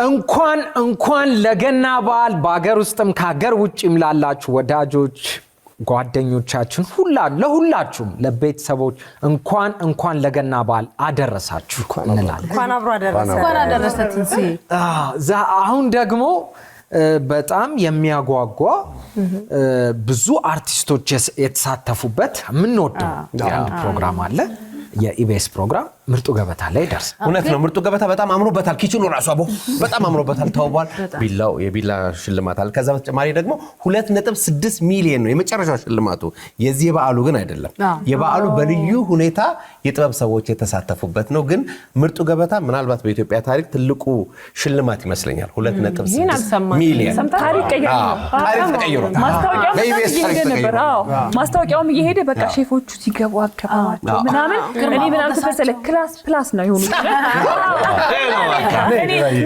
እንኳን ለገና በዓል በአገር ውስጥም ከሀገር ውጭም ላላችሁ ወዳጆች ጓደኞቻችን ለሁላችሁም ለቤተሰቦች እንኳን ለገና በዓል አደረሳችሁ እንላለን። እንኳን አብሮ አደረሰን። አሁን ደግሞ በጣም የሚያጓጓ ብዙ አርቲስቶች የተሳተፉበት ምንወደው አንድ ፕሮግራም አለ። የኢቢኤስ ፕሮግራም ምርጡ ገበታ ላይ ደርስ እውነት ነው። ምርጡ ገበታ በጣም አምሮበታል። ኪችኑ ራሱ በጣም አምሮበታል፣ ተውቧል። የቢላ ሽልማት አለ። ከዛ በተጨማሪ ደግሞ 2.6 ሚሊዮን ነው የመጨረሻው ሽልማቱ። የዚህ የበዓሉ ግን አይደለም። የበዓሉ በልዩ ሁኔታ የጥበብ ሰዎች የተሳተፉበት ነው። ግን ምርጡ ገበታ ምናልባት በኢትዮጵያ ታሪክ ትልቁ ሽልማት ይመስለኛል። 2.6 ሚሊዮን ታሪክ ተቀይሮ ማስታወቂያውም እየሄደ በቃ ሼፎቹ ሲገቡ አከባባቸው ምናምን እኔ ምናምን ተፈሰለ ክላስ ፕላስ ነው ይሁን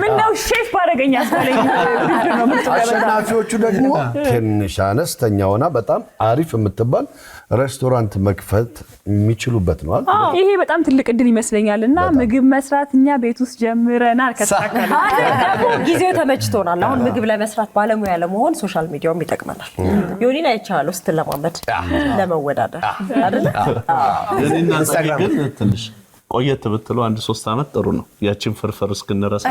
ምን ነው ሼፍ ባረገኛ አስባለኝ። አሸናፊዎቹ ደግሞ ትንሽ አነስተኛ ሆና በጣም አሪፍ የምትባል ሬስቶራንት መክፈት የሚችሉበት ነው አይደል? ይሄ በጣም ትልቅ እድል ይመስለኛልና ምግብ መስራት እኛ ቤት ውስጥ ጀምረናል። ከተሳካለ ደግሞ ጊዜው ተመችቶናል። አሁን ምግብ ላይ መስራት ባለሙያ ለመሆን ሶሻል ሚዲያውም ይጠቅመናል። ዮኒና አይቻለሁ ስትለማመድ ለመወዳደር አይደል? ለኔና ግን ትንሽ ቆየት ብትሉ 1-3 አመት ጥሩ ነው። ያቺን ፍርፍር እስክንረሳ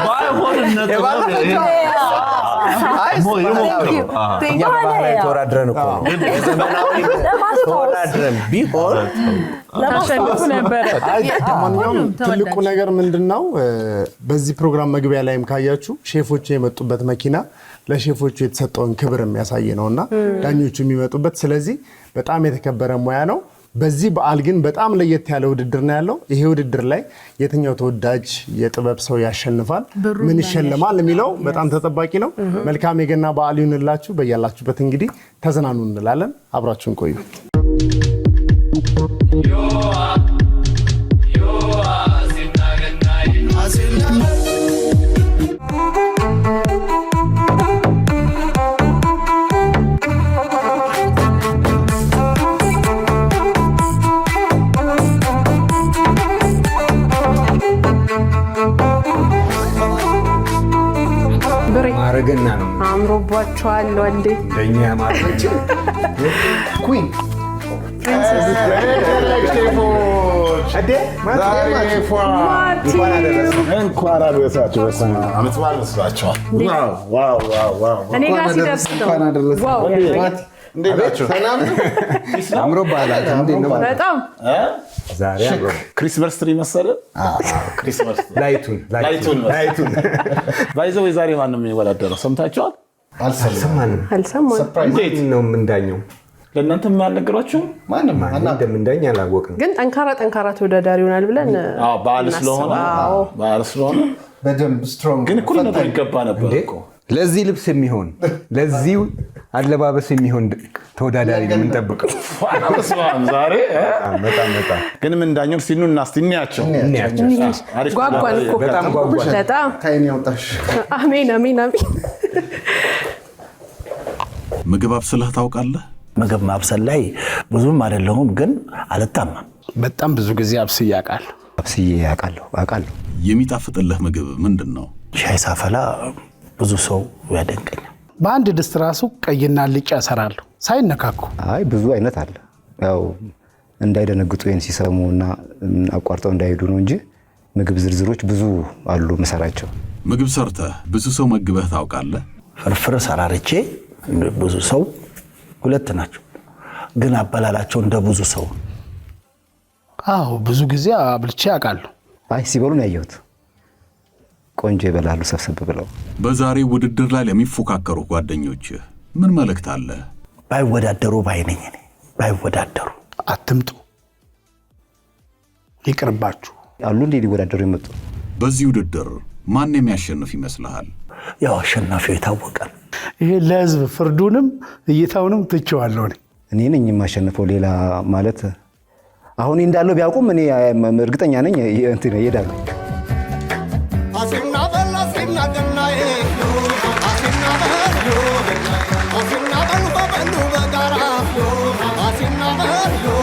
ባይሆንነት ተወዳድረን እኮ ተወዳድረን ቢሆን ለማሸነፍ ነበር። ለማንኛውም ትልቁ ነገር ምንድነው በዚህ ፕሮግራም መግቢያ ላይም ካያችሁ ሼፎቹ የመጡበት መኪና ለሼፎቹ የተሰጠውን ክብር የሚያሳይ ነውና ዳኞቹ የሚመጡበት፣ ስለዚህ በጣም የተከበረ ሙያ ነው። በዚህ በዓል ግን በጣም ለየት ያለ ውድድር ነው ያለው። ይሄ ውድድር ላይ የትኛው ተወዳጅ የጥበብ ሰው ያሸንፋል፣ ምን ይሸለማል የሚለው በጣም ተጠባቂ ነው። መልካም የገና በዓል ይሁንላችሁ። በያላችሁበት እንግዲህ ተዝናኑ እንላለን። አብራችሁን ቆዩ። ማረገና ነው አምሮባቸዋል ወንዴ ለኛ ማረች ኩዊን እንኳን አደረሳችሁ። አመት በዓል መስሏችኋል? እኔ ጋር ሲደርስ ዋው እንዴት ናችሁ? አምሮባላል እንዴት ነው? በጣም ዛሬ ክሪስማስ ትሪ መሰለ። ክሪስማስ ላይቱን ባይዘው ዛሬ ማን ነው የሚወዳደረው? ሰምታችኋል? አልሰማንም። ሰርፕራይዝ ነው የምንዳኘው። ለእናንተ ማልነገራችሁ ማንም እንደምንዳኝ አላወቅንም። ግን ጠንካራ ተወዳዳሪ ይሆናል ብለን በዓል ስለሆነ በደንብ ስትሮንግ ግን እኩል ነበር ይገባ ነበር እኮ። ለዚህ ልብስ የሚሆን ለዚህ አለባበስ የሚሆን ተወዳዳሪ ነው የምንጠብቀው። ዛሬ በጣም ግን ምን እንዳኘው ሲኑና እስቲኛቸው ጓጓን እኮ በጣም ታይን ያውጣሽ። አሜን። ምግብ አብስለህ ታውቃለህ? ምግብ ማብሰል ላይ ብዙም አይደለሁም፣ ግን አልታማም። በጣም ብዙ ጊዜ አብስዬ አውቃለሁ። የሚጣፍጥልህ ምግብ ምንድነው? ሻይ ሳፈላ ብዙ ሰው ያደንቀኛል። በአንድ ድስት ራሱ ቀይና ልጫ እሰራለሁ ሳይነካኩ። አይ ብዙ አይነት አለ። ያው እንዳይደነግጡ ይሄን ሲሰሙና አቋርጠው እንዳይሄዱ ነው እንጂ ምግብ ዝርዝሮች ብዙ አሉ መሰራቸው። ምግብ ሰርተህ ብዙ ሰው መግበህ ታውቃለህ? ፍርፍር ሰራርቼ ብዙ ሰው 2 ናቸው፣ ግን አበላላቸው እንደ ብዙ ሰው። አዎ ብዙ ጊዜ አብልቼ አውቃለሁ። አይ ሲበሉ ነው ያየሁት። ቆንጆ ይበላሉ ሰብሰብ ብለው። በዛሬ ውድድር ላይ ለሚፎካከሩ ጓደኞች ምን መልእክት አለ? ባይወዳደሩ ባይነኝ እኔ ባይወዳደሩ አትምጡ፣ ይቅርባችሁ አሉ እንዴ ሊወዳደሩ የመጡ። በዚህ ውድድር ማን የሚያሸንፍ ይመስልሃል? ያው አሸናፊው የታወቀ። ይሄ ለህዝብ ፍርዱንም እይታውንም ትቼዋለሁ። እኔ ነኝ የማሸንፈው። ሌላ ማለት አሁን እንዳለው ቢያውቁም እኔ እርግጠኛ ነኝ እንትን ይሄዳሉ። Asina